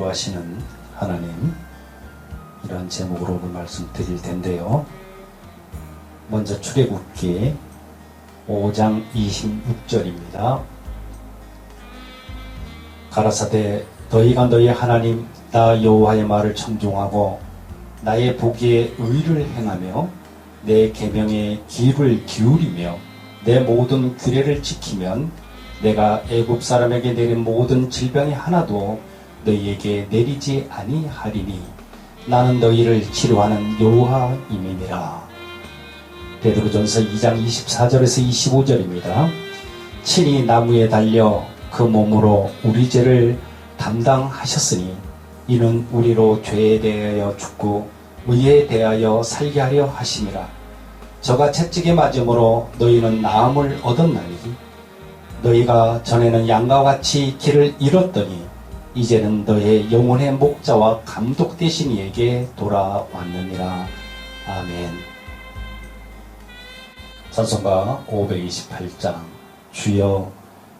치료하시는 하나님, 이런 제목으로 오늘 말씀 드릴 텐데요. 먼저 출애굽기 5장 26절입니다. 가라사대 너희가 너희 하나님 나 여호와의 말을 청종하고 나의 보기에 의를 행하며 내 계명에 귀를 기울이며 내 모든 규례를 지키면 내가 애굽 사람에게 내린 모든 질병이 하나도 너희에게 내리지 아니하리니 나는 너희를 치료하는 여호와임이니라. 베드로전서 2장 24절에서 25절입니다. 친히 나무에 달려 그 몸으로 우리 죄를 담당하셨으니 이는 우리로 죄에 대하여 죽고 의에 대하여 살게 하려 하심이라. 저가 채찍에 맞음으로 너희는 나음을 얻었나니 너희가 전에는 양과 같이 길을 잃었더니 이제는 너의 영혼의 목자와 감독 되신 이에게 돌아왔느니라. 아멘. 찬송가 528장 주여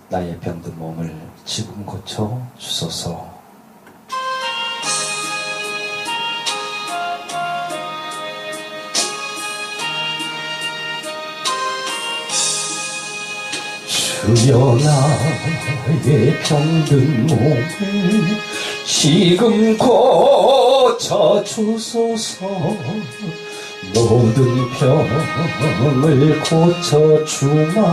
나의 병든 몸을 지금 고쳐 주소서. 주여 나의 병든 몸을 지금 고쳐 주소서. 모든 병을 고쳐 주마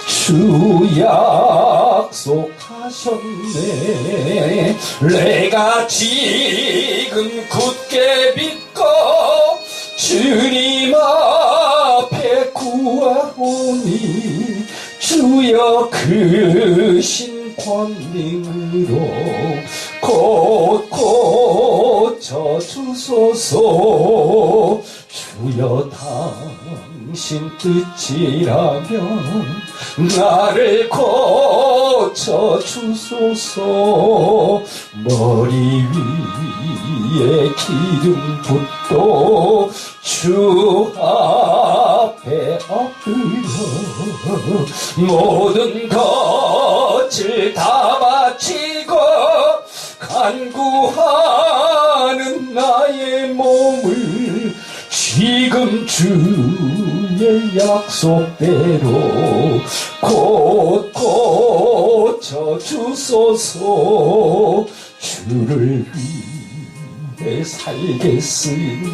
주 약속하셨네. 내가 지금 굳게 믿고 주님 앞에 구하오니 주여 크신 권능으로 곧 고쳐 주소서. 주여 당신 뜻이라면 나를 고쳐 주소서. 머리 위에 기름 붓고 주 앞에 엎드려 모든 것을 다 바치고 간구하는 나의 몸을 지금 주의 약속대로 곧 고쳐 주소서. 주를 위해 살겠으니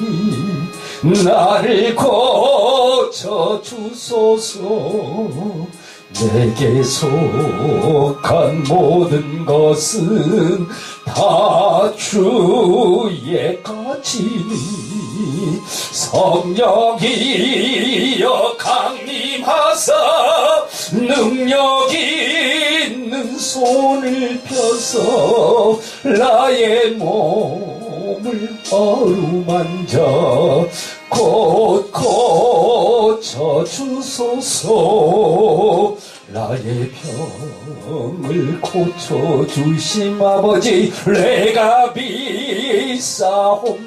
나를 고쳐 주소서. 내게 속한 모든 것은 다 주의 것이니 성령이여 강림하사 능력 있는 손을 펴서 나의 몸을 어루만져 곧 고쳐 주소서. 나의 병을 고쳐주심 아버지 내가 비싸옵니다.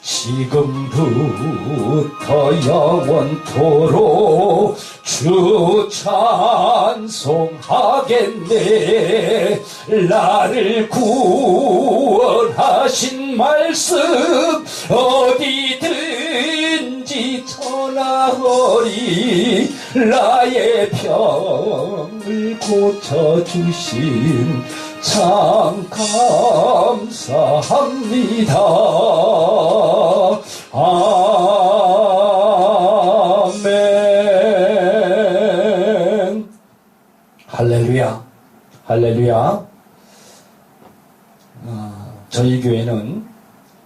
지금부터 영원토록 주 찬송하겠네. 나를 구원하신 말씀 어디든지 전하오리. 나의 병을 고쳐주신 참 감사합니다. 아멘. 할렐루야, 할렐루야. 저희 교회는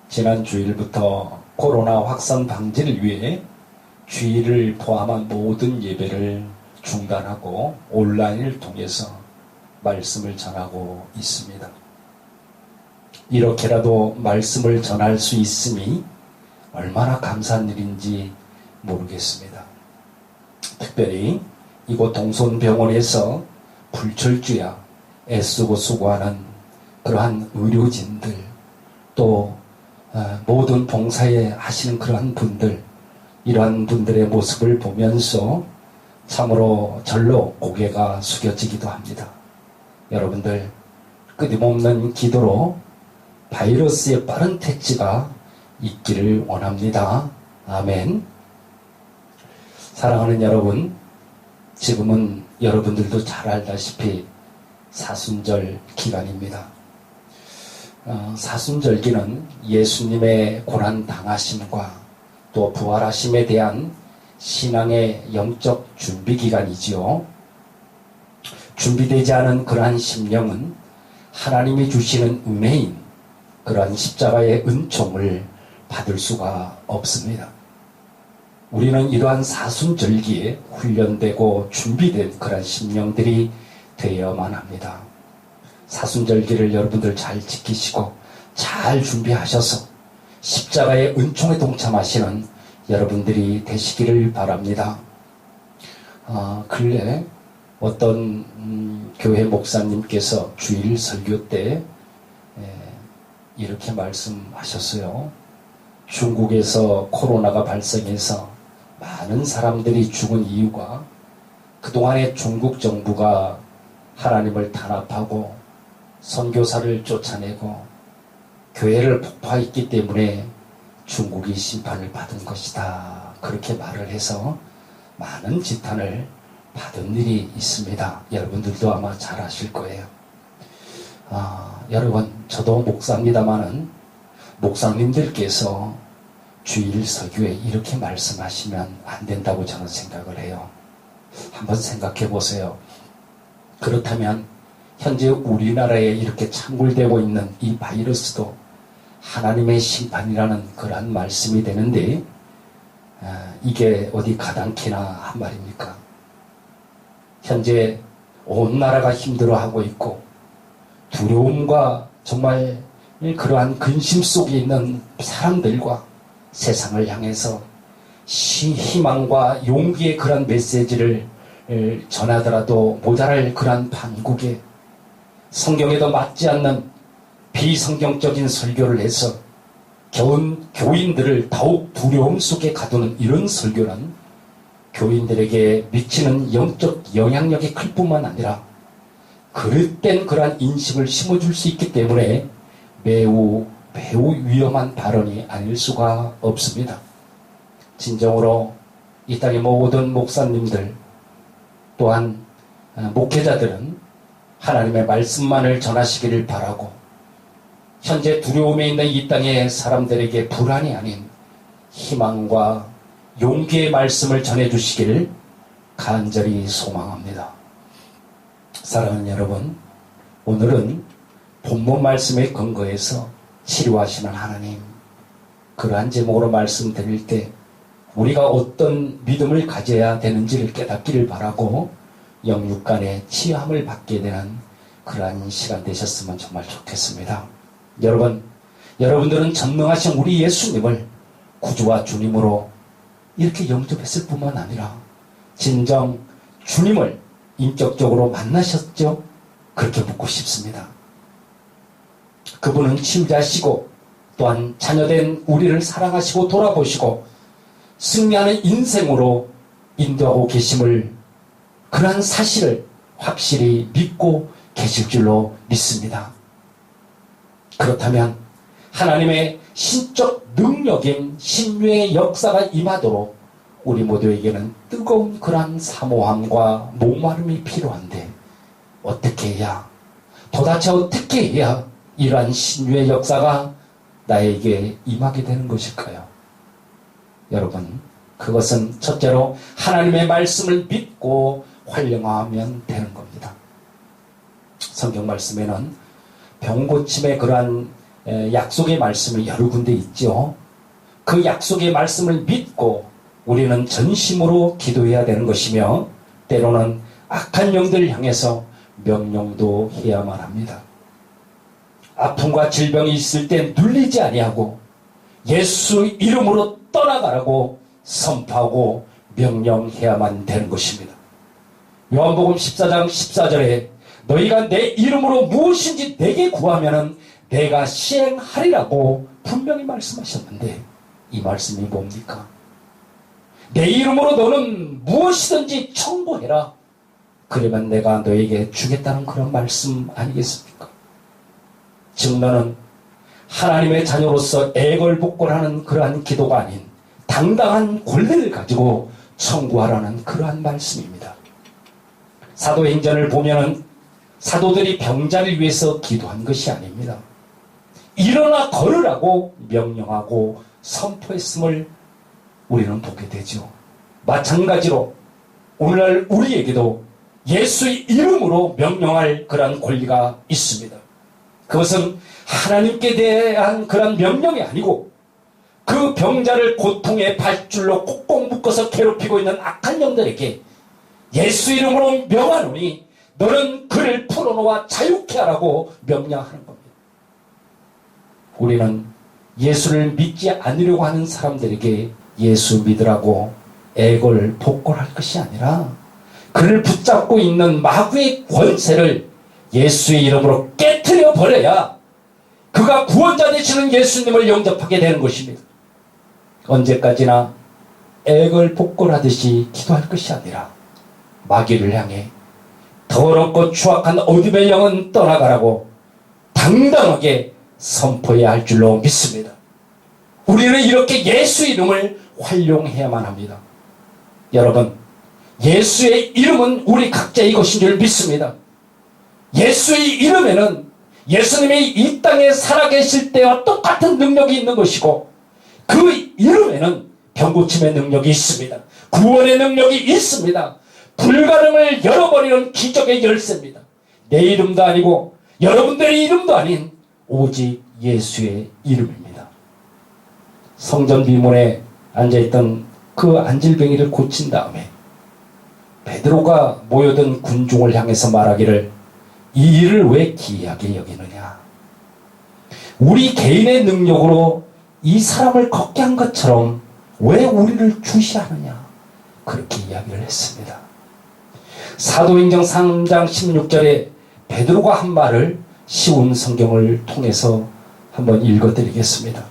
지난 주일부터 코로나 확산 방지를 위해 주일을 포함한 모든 예배를 중단하고 온라인을 통해서 말씀을 전하고 있습니다. 이렇게라도 말씀을 전할 수 있음이 얼마나 감사한 일인지 모르겠습니다. 특별히 이곳 동손병원에서 불철주야 애쓰고 수고하는 그러한 의료진들, 또 모든 봉사에 하시는 그러한 분들, 이러한 분들의 모습을 보면서 참으로 절로 고개가 숙여지기도 합니다. 여러분들 끊임없는 기도로 바이러스의 빠른 퇴치가 있기를 원합니다. 아멘. 사랑하는 여러분, 지금은 여러분들도 잘 알다시피 사순절 기간입니다. 사순절기는 예수님의 고난 당하심과 또 부활하심에 대한 신앙의 영적 준비 기간이지요. 준비되지 않은 그러한 심령은 하나님이 주시는 은혜인 그러한 십자가의 은총을 받을 수가 없습니다. 우리는 이러한 사순절기에 훈련되고 준비된 그러한 심령들이 되어야만 합니다. 사순절기를 여러분들 잘 지키시고 잘 준비하셔서 십자가의 은총에 동참하시는 여러분들이 되시기를 바랍니다. 근래 어떤 교회 목사님께서 주일 설교 때 이렇게 말씀하셨어요. 중국에서 코로나가 발생해서 많은 사람들이 죽은 이유가 그동안에 중국 정부가 하나님을 탄압하고 선교사를 쫓아내고 교회를 폭파했기 때문에 중국이 심판을 받은 것이다. 그렇게 말을 해서 많은 지탄을 받은 일이 있습니다. 여러분들도 아마 잘 아실 거예요. 여러분, 저도 목사입니다마는 목사님들께서 주일 설교에 이렇게 말씀하시면 안 된다고 저는 생각을 해요. 한번 생각해 보세요. 그렇다면 현재 우리나라에 이렇게 창굴되고 있는 이 바이러스도 하나님의 심판이라는 그러한 말씀이 되는데 이게 어디 가당키나 한 말입니까? 현재 온 나라가 힘들어하고 있고 두려움과 정말 그러한 근심 속에 있는 사람들과 세상을 향해서 희망과 용기의 그런 메시지를 전하더라도 모자랄 그러한 판국에 성경에도 맞지 않는 비성경적인 설교를 해서 교인들을 더욱 두려움 속에 가두는 이런 설교는 교인들에게 미치는 영적 영향력이 클 뿐만 아니라 그릇된 그러한 인식을 심어줄 수 있기 때문에 매우 위험한 발언이 아닐 수가 없습니다. 진정으로 이 땅의 모든 목사님들 또한 목회자들은 하나님의 말씀만을 전하시기를 바라고 현재 두려움에 있는 이 땅의 사람들에게 불안이 아닌 희망과 용기의 말씀을 전해주시기를 간절히 소망합니다. 사랑하는 여러분, 오늘은 본문 말씀에 근거해서 치료하시는 하나님, 그러한 제목으로 말씀드릴 때 우리가 어떤 믿음을 가져야 되는지를 깨닫기를 바라고 영육간의 치유함을 받게 되는 그러한 시간 되셨으면 정말 좋겠습니다. 여러분들은 전능하신 우리 예수님을 구주와 주님으로 이렇게 영접했을 뿐만 아니라 진정 주님을 인격적으로 만나셨죠? 그렇게 묻고 싶습니다. 그분은 치유자시고 또한 자녀된 우리를 사랑하시고 돌아보시고 승리하는 인생으로 인도하고 계심을 그러한 사실을 확실히 믿고 계실 줄로 믿습니다. 그렇다면 하나님의 신적 능력인 신유의 역사가 임하도록 우리 모두에게는 뜨거운 그러한 사모함과 목마름이 필요한데 어떻게 해야, 도대체 어떻게 해야 이러한 신유의 역사가 나에게 임하게 되는 것일까요? 여러분, 그것은 첫째로 하나님의 말씀을 믿고 활용하면 되는 겁니다. 성경 말씀에는 병고침의 그러한 약속의 말씀이 여러 군데 있죠. 그 약속의 말씀을 믿고 우리는 전심으로 기도해야 되는 것이며 때로는 악한 영들을 향해서 명령도 해야만 합니다. 아픔과 질병이 있을 때 눌리지 아니하고 예수 이름으로 떠나가라고 선포하고 명령해야만 되는 것입니다. 요한복음 14장 14절에 너희가 내 이름으로 무엇인지 내게 구하면은 내가 시행하리라고 분명히 말씀하셨는데 이 말씀이 뭡니까? 내 이름으로 너는 무엇이든지 청구해라. 그러면 내가 너에게 주겠다는 그런 말씀 아니겠습니까? 즉 너는 하나님의 자녀로서 애걸복걸하는 그러한 기도가 아닌 당당한 권리를 가지고 청구하라는 그러한 말씀입니다. 사도행전을 보면은 사도들이 병자를 위해서 기도한 것이 아닙니다. 일어나 걸으라고 명령하고 선포했음을 우리는 보게 되죠. 마찬가지로 오늘날 우리에게도 예수의 이름으로 명령할 그러한 권리가 있습니다. 그것은 하나님께 대한 그런 명령이 아니고 그 병자를 고통의 발줄로 꼭꼭 묶어서 괴롭히고 있는 악한 영들에게 예수 이름으로 명하노니 너는 그를 풀어놓아 자유케 하라고 명령하는 겁니다. 우리는 예수를 믿지 않으려고 하는 사람들에게 예수 믿으라고 애걸복걸할 것이 아니라 그를 붙잡고 있는 마귀의 권세를 예수의 이름으로 깨트려 버려야 그가 구원자 되시는 예수님을 영접하게 되는 것입니다. 언제까지나 애걸복걸하듯이 기도할 것이 아니라 마귀를 향해 더럽고 추악한 어둠의 영은 떠나가라고 당당하게 선포해야 할 줄로 믿습니다. 우리는 이렇게 예수 이름을 활용해야만 합니다. 여러분, 예수의 이름은 우리 각자의 것인 줄 믿습니다. 예수의 이름에는 예수님이 이 땅에 살아계실 때와 똑같은 능력이 있는 것이고 그 이름에는 병고침의 능력이 있습니다. 구원의 능력이 있습니다. 불가능을 열어버리는 기적의 열쇠입니다. 내 이름도 아니고 여러분들의 이름도 아닌 오직 예수의 이름입니다. 성전 비문에 앉아있던 그 안질뱅이를 고친 다음에 베드로가 모여든 군중을 향해서 말하기를 이 일을 왜 기이하게 여기느냐. 우리 개인의 능력으로 이 사람을 걷게 한 것처럼 왜 우리를 주시하느냐. 그렇게 이야기를 했습니다. 사도행전 3장 16절에 베드로가 한 말을 쉬운 성경을 통해서 한번 읽어드리겠습니다.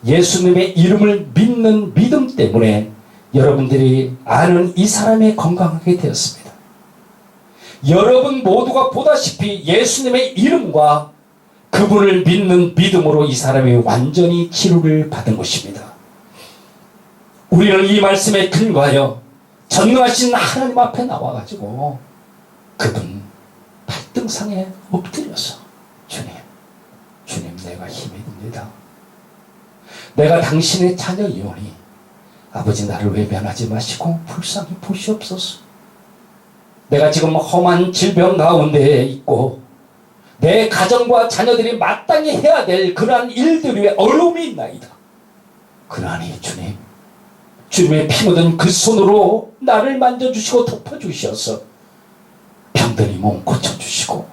예수님의 이름을 믿는 믿음 때문에 여러분들이 아는 이 사람이 건강하게 되었습니다. 여러분 모두가 보다시피 예수님의 이름과 그분을 믿는 믿음으로 이 사람이 완전히 치료를 받은 것입니다. 우리는 이 말씀에 근거하여 전능하신 하나님 앞에 나와가지고 그분 발등상에 엎드려서 주님 내가 힘이 듭니다. 내가 당신의 자녀이오니 아버지 나를 외면하지 마시고 불쌍히 보시옵소서. 내가 지금 험한 질병 가운데 있고 내 가정과 자녀들이 마땅히 해야 될 그러한 일들 위에 어려움이 있나이다. 그러하니 주님의 피 묻은 그 손으로 나를 만져주시고 덮어주셔서 병들이 몸 고쳐주시고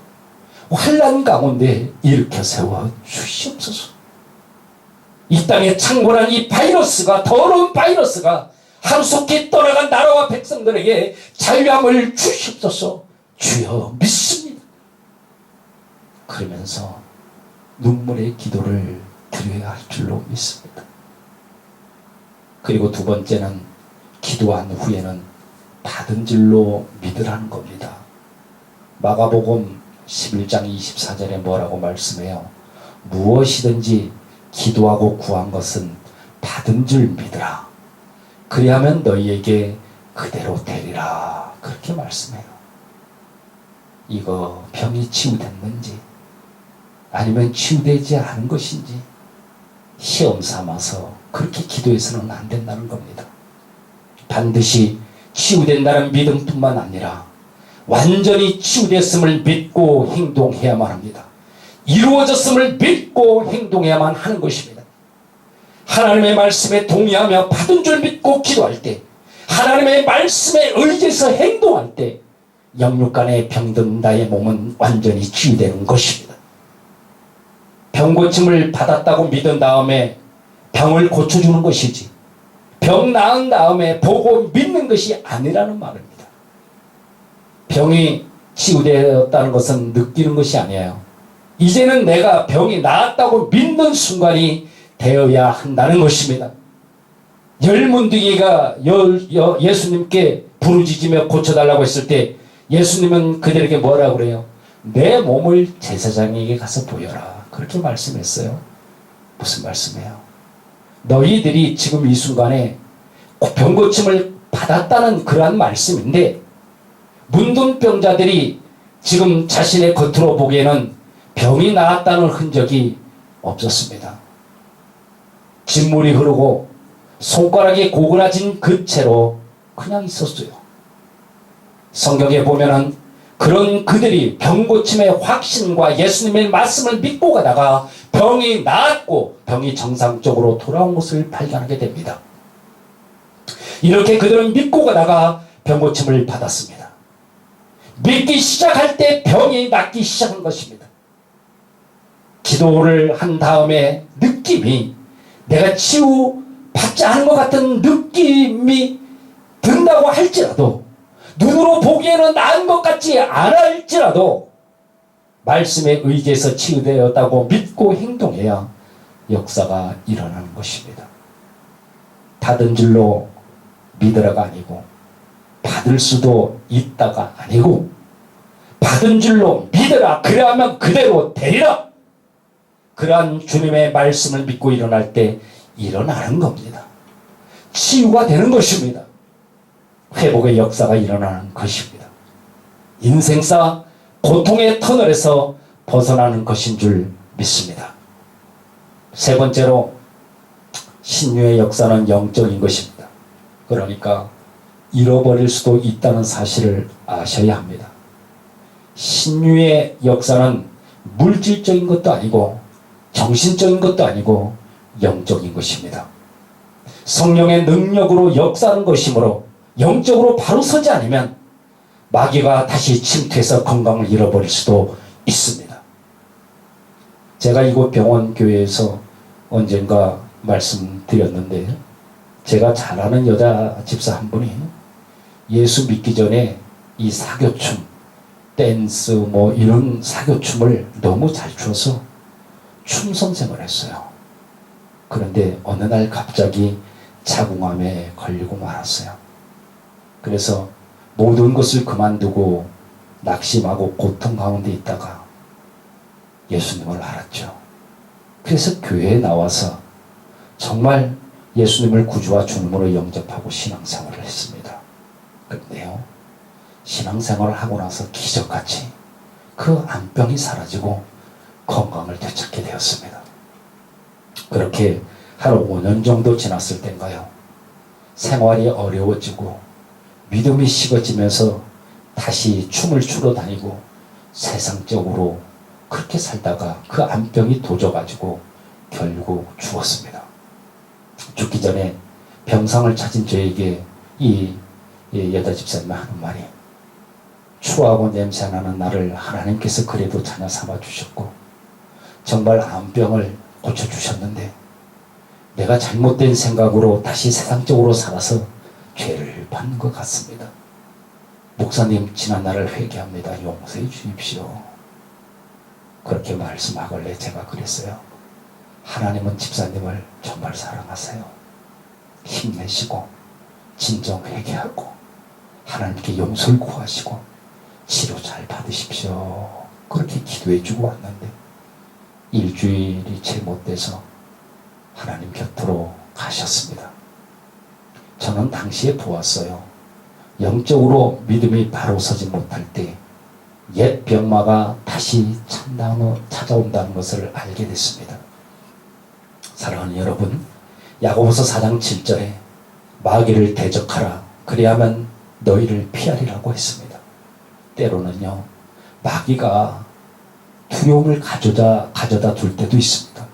환난 가운데 일으켜 세워 주시옵소서. 이 땅에 창궐한 이 바이러스가, 더러운 바이러스가 하루속히 떠나간 나라와 백성들에게 자유함을 주시옵소서. 주여 믿습니다. 그러면서 눈물의 기도를 드려야 할 줄로 믿습니다. 그리고 두 번째는 기도한 후에는 받은 줄로 믿으라는 겁니다. 마가복음 11장 24절에 뭐라고 말씀해요? 무엇이든지 기도하고 구한 것은 받은 줄 믿으라. 그리하면 너희에게 그대로 되리라. 그렇게 말씀해요. 이거 병이 치유됐는지 아니면 치유되지 않은 것인지 시험 삼아서 그렇게 기도해서는 안 된다는 겁니다. 반드시 치유된다는 믿음뿐만 아니라 완전히 치유됐음을 믿고 행동해야만 합니다. 이루어졌음을 믿고 행동해야만 하는 것입니다. 하나님의 말씀에 동의하며 받은 줄 믿고 기도할 때, 하나님의 말씀에 의지해서 행동할 때 영육간에 병든 나의 몸은 완전히 치유되는 것입니다. 병고침을 받았다고 믿은 다음에 병을 고쳐주는 것이지 병 나은 다음에 보고 믿는 것이 아니라는 말입니다. 병이 치유되었다는 것은 느끼는 것이 아니에요. 이제는 내가 병이 나았다고 믿는 순간이 되어야 한다는 것입니다. 열문둥이가 예수님께 부르짖으며 고쳐달라고 했을 때 예수님은 그들에게 뭐라고 그래요? 내 몸을 제사장에게 가서 보여라. 그렇게 말씀했어요. 무슨 말씀이에요? 너희들이 지금 이 순간에 병고침을 받았다는 그러한 말씀인데, 문둥병자들이 지금 자신의 겉으로 보기에는 병이 나았다는 흔적이 없었습니다. 진물이 흐르고 손가락이 고그라진 그 채로 그냥 있었어요. 성경에 보면은 그런 그들이 병고침의 확신과 예수님의 말씀을 믿고 가다가 병이 나았고 병이 정상적으로 돌아온 것을 발견하게 됩니다. 이렇게 그들은 믿고 가다가 병고침을 받았습니다. 믿기 시작할 때 병이 낫기 시작한 것입니다. 기도를 한 다음에 느낌이, 내가 치유받지 않은 것 같은 느낌이 든다고 할지라도, 눈으로 보기에는 나은 것 같지 않을지라도 말씀에 의지해서 치유되었다고 믿고 행동해야 역사가 일어나는 것입니다. 받은 줄로 믿으라가 아니고, 받을 수도 있다가 아니고, 받은 줄로 믿으라, 그래야만 그대로 되리라. 그러한 주님의 말씀을 믿고 일어날 때 일어나는 겁니다. 치유가 되는 것입니다. 회복의 역사가 일어나는 것입니다. 인생사 고통의 터널에서 벗어나는 것인 줄 믿습니다. 세 번째로, 신유의 역사는 영적인 것입니다. 그러니까 잃어버릴 수도 있다는 사실을 아셔야 합니다. 신유의 역사는 물질적인 것도 아니고 정신적인 것도 아니고 영적인 것입니다. 성령의 능력으로 역사하는 것이므로 영적으로 바로 서지 않으면 마귀가 다시 침투해서 건강을 잃어버릴 수도 있습니다. 제가 이곳 병원 교회에서 언젠가 말씀드렸는데, 제가 잘 아는 여자 집사 한 분이 예수 믿기 전에 이 사교춤, 댄스 이런 사교춤을 너무 잘 추어서 춤 선생을 했어요. 그런데 어느 날 갑자기 자궁암에 걸리고 말았어요. 그래서 모든 것을 그만두고 낙심하고 고통 가운데 있다가 예수님을 알았죠. 그래서 교회에 나와서 정말 예수님을 구주와 주님으로 영접하고 신앙생활을 했습니다. 그런데요, 신앙생활을 하고 나서 기적같이 그 암병이 사라지고 건강을 되찾게 되었습니다. 그렇게 한 5년 정도 지났을 때인가요, 생활이 어려워지고 믿음이 식어지면서 다시 춤을 추러 다니고 세상적으로 그렇게 살다가 그 암병이 도져가지고 결국 죽었습니다. 죽기 전에 병상을 찾은 저에게 이 여자 집사님이 하는 말이, 추하고 냄새나는 나를 하나님께서 그래도 자녀 삼아 주셨고 정말 암병을 고쳐주셨는데 내가 잘못된 생각으로 다시 세상적으로 살아서 죄를 받는 것 같습니다. 목사님, 지난 날을 회개합니다. 용서해 주십시오. 그렇게 말씀하길래 제가 그랬어요. 하나님은 집사님을 정말 사랑하세요. 힘내시고 진정 회개하고 하나님께 용서를 구하시고 치료 잘 받으십시오. 그렇게 기도해 주고 왔는데 일주일이 채 못 돼서 하나님 곁으로 가셨습니다. 저는 당시에 보았어요. 영적으로 믿음이 바로 서지 못할 때 옛 병마가 다시 찾아온다는 것을 알게 됐습니다. 사랑하는 여러분, 야고보서 4장 7절에 마귀를 대적하라, 그리하면 너희를 피하리라고 했습니다. 때로는요, 마귀가 두려움을 가져다 둘 때도 있습니다.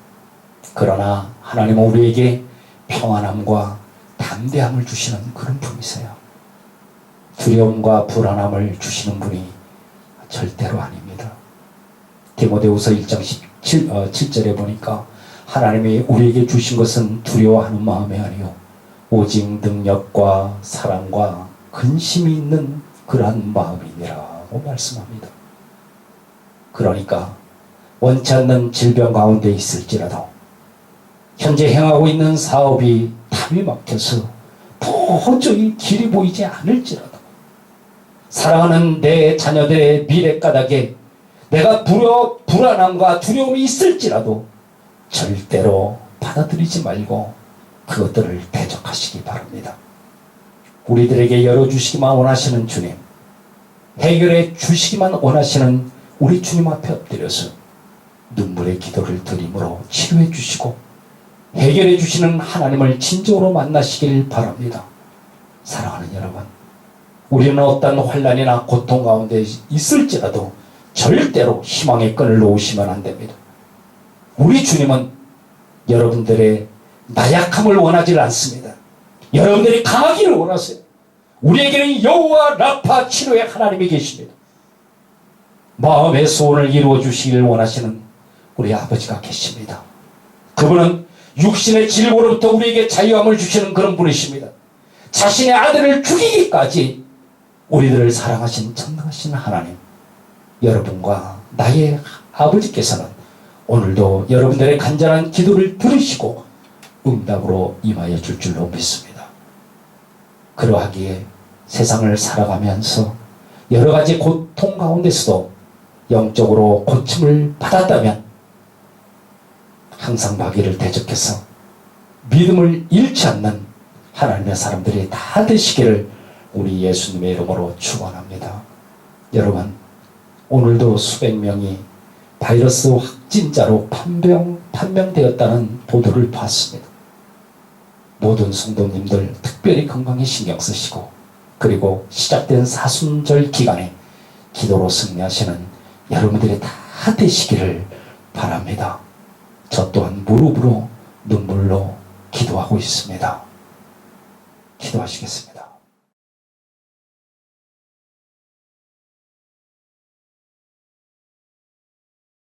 그러나 하나님은 우리에게 평안함과 담대함을 주시는 그런 분이세요. 두려움과 불안함을 주시는 분이 절대로 아닙니다. 디모데후서 1장 7절에 보니까 하나님이 우리에게 주신 것은 두려워하는 마음이 아니요 오직 능력과 사랑과 근심이 있는 그러한 마음이니라고 말씀합니다. 그러니까 원치 않는 질병 가운데 있을지라도, 현재 행하고 있는 사업이 답이 막혀서 도저히 길이 보이지 않을지라도, 사랑하는 내 자녀들의 미래 까닭에 내가 불안함과 두려움이 있을지라도 절대로 받아들이지 말고 그것들을 대적하시기 바랍니다. 우리들에게 열어주시기만 원하시는 주님, 해결해 주시기만 원하시는 우리 주님 앞에 엎드려서 눈물의 기도를 드림으로 치료해 주시고 해결해 주시는 하나님을 진정으로 만나시길 바랍니다. 사랑하는 여러분, 우리는 어떤 환난이나 고통 가운데 있을지라도 절대로 희망의 끈을 놓으시면 안 됩니다. 우리 주님은 여러분들의 나약함을 원하지 않습니다. 여러분들이 강하기를 원하세요. 우리에게는 여호와 라파 치료의 하나님이 계십니다. 마음의 소원을 이루어 주시기를 원하시는 우리 아버지가 계십니다. 그분은 육신의 질고로부터 우리에게 자유함을 주시는 그런 분이십니다. 자신의 아들을 죽이기까지 우리들을 사랑하신 전능하신 하나님, 여러분과 나의 아버지께서는 오늘도 여러분들의 간절한 기도를 들으시고 응답으로 임하여 줄 줄로 믿습니다. 그러하기에 세상을 살아가면서 여러 가지 고통 가운데서도 영적으로 고침을 받았다면 항상 마귀를 대적해서 믿음을 잃지 않는 하나님의 사람들이 다 되시기를 우리 예수님의 이름으로 축원합니다. 여러분, 오늘도 수백 명이 바이러스 확진자로 판명되었다는 보도를 봤습니다. 모든 성도님들 특별히 건강에 신경 쓰시고, 그리고 시작된 사순절 기간에 기도로 승리하시는 여러분들이 다 되시기를 바랍니다. 저 또한 무릎으로 눈물로 기도하고 있습니다. 기도하시겠습니다.